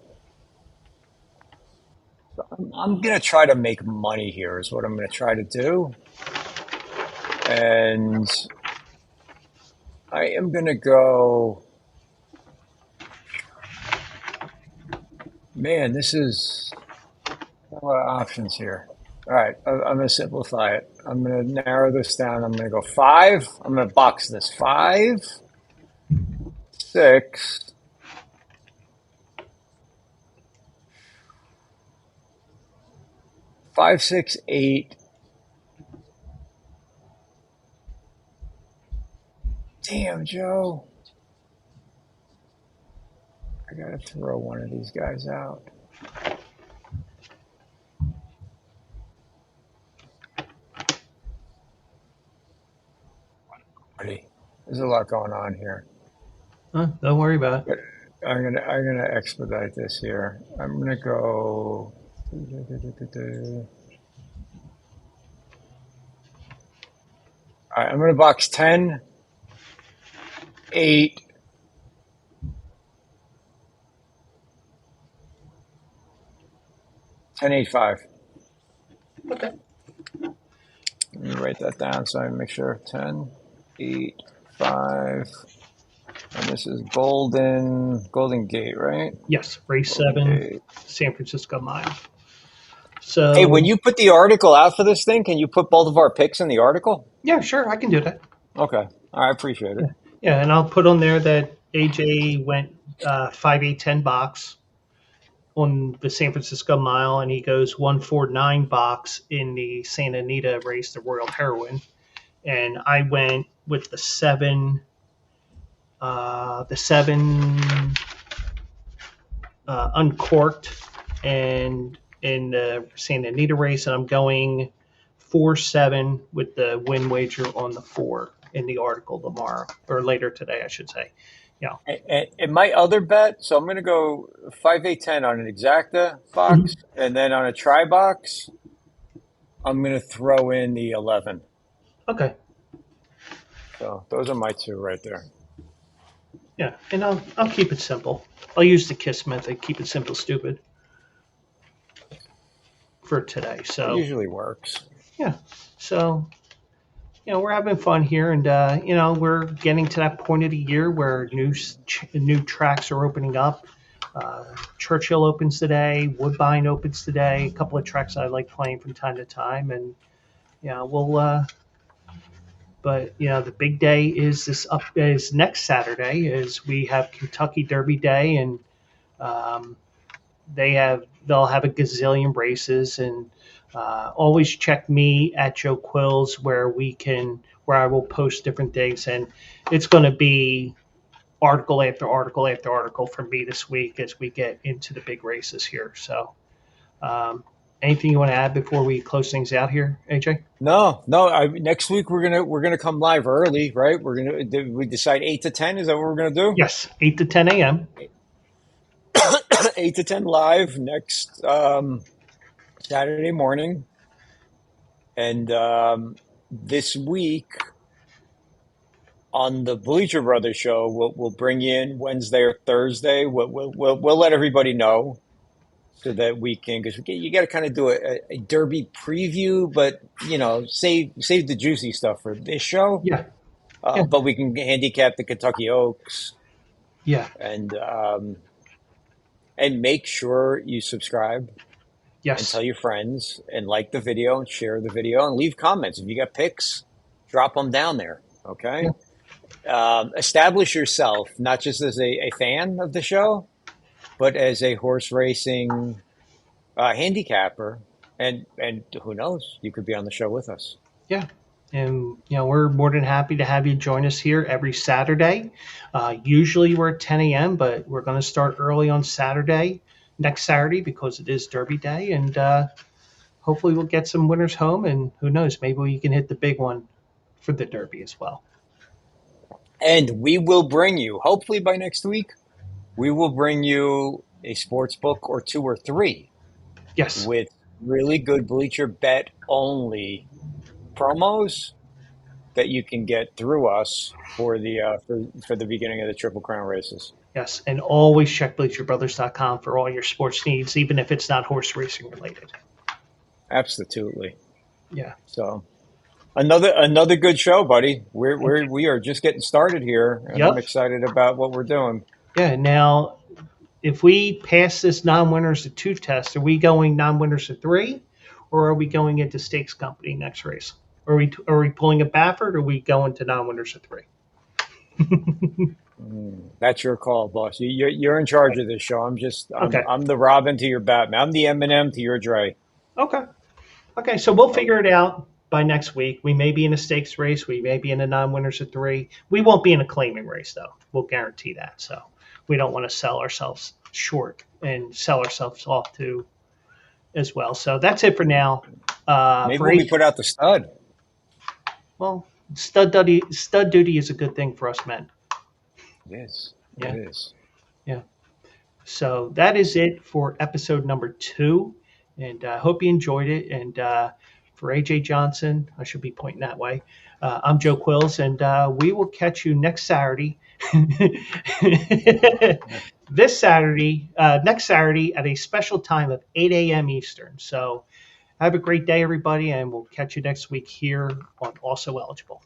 So I'm going to try to make money here, is what I'm going to try to do. And I am going to go. Man, this is a lot of options here. All right, I'm going to simplify it. I'm going to narrow this down. I'm going to go five. I'm going to box this five, six, 5, 6, 8. Damn, Joe. I got to throw one of these guys out. Buddy, there's a lot going on here. Don't worry about it. But I'm gonna expedite this here. I'm gonna go. All right, I'm gonna box 10, 8, 10, 8, 5. Okay. Let me write that down so I make sure. 10, 8, 5. And this is Golden Gate, right? Yes, race Golden 7, Gate. San Francisco Mile. Hey, when So, you put the article out for this thing, can you put both of our picks in the article? yeah, sure, I can do that. Okay. I appreciate it. Yeah, yeah, and I'll put on there that AJ went 5, 8, 10 box on the San Francisco Mile, and he goes 1, 4, 9 box in the Santa Anita race, the Royal Heroine, and I went with the seven uncorked, and in the Santa Anita race, and I'm going 4, 7 with the win wager on the 4 in the article tomorrow or later today, I should say. Yeah. And my other bet, so I'm going to go 5, 8, 10 on an exacta box, Mhm. and then on a try box, I'm going to throw in the 11. Okay. So those are my two right there. Yeah, and I'll keep it simple. I'll use the KISS method. Keep it simple, stupid for today. It So usually works. yeah. So we're having fun here, and we're getting to that point of the year where new tracks are opening up. Churchill opens today. Woodbine opens today. A couple of tracks I like playing from time to time, and we'll. But the big day is next Saturday. Is we have Kentucky Derby Day, and um, they'll have a gazillion races, and always check me at Joe Quills where I will post different things, and it's going to be article after article after article from me this week as we get into the big races here. So, um, anything you want to add before we close things out here, AJ? No, no. Next week we're gonna come live early, right? We decide 8 to 10. Is that what we're gonna do? Yes, 8 to 10 a.m. 8 to 10 live next Saturday morning, and this week on the Bleacher Brothers show, we'll bring you in Wednesday or Thursday. We'll let everybody know so that we can, because you got to kind of do a derby preview, but save the juicy stuff for this show. Yeah, yeah, But we can handicap the Kentucky Oaks yeah. and and make sure you subscribe and Yes, tell your friends and like the video and share the video and leave comments. If you got picks, drop them down there. Okay. yeah, Establish yourself not just as a fan of the show, but as a horse racing handicapper. And who knows, you could be on the show with us. yeah. And we're more than happy to have you join us here every Saturday. Usually we're at 10 a.m., but we're going to start early on next Saturday, because it is Derby Day, and hopefully we'll get some winners home. And who knows, maybe we can hit the big one for the Derby as well. And we will bring you, hopefully by next week, we will bring you a sports book or two or three Yes, with really good bleacher bet only promos that you can get through us for the beginning of the Triple Crown races. yes, and always check BleacherBrothers.com for all your sports needs, even if it's not horse racing related. Absolutely. Yeah. So another good show, buddy. We are just getting started here, and I'm Yep. excited about what we're doing. Yeah. Now, if we pass this non-winners to 2 test, are we going non-winners to 3, or are we going into stakes company next race? Are we pulling a Baffert, or are we going to non-winners to 3? That's your call, boss. You're in charge of this show. Okay. I'm the Robin to your Batman. I'm the Eminem to your Dre. Okay. Okay. So we'll figure it out by next week. We may be in a stakes race. We may be in a non-winners at 3. We won't be in a claiming race though. We'll guarantee that. So we don't want to sell ourselves short and sell ourselves off to as well. So that's it for now. Maybe For when we age, put out the stud. well, stud duty is a good thing for us men. It is. Yeah. It is. Yeah. So that is it for episode number 2. And I hope you enjoyed it. And for AJ Johnson, I should be pointing that way. I'm Joe Quills, and we will catch you next Saturday. Next Saturday at a special time of 8 a.m. Eastern. So have a great day, everybody, and we'll catch you next week here on Also Eligible.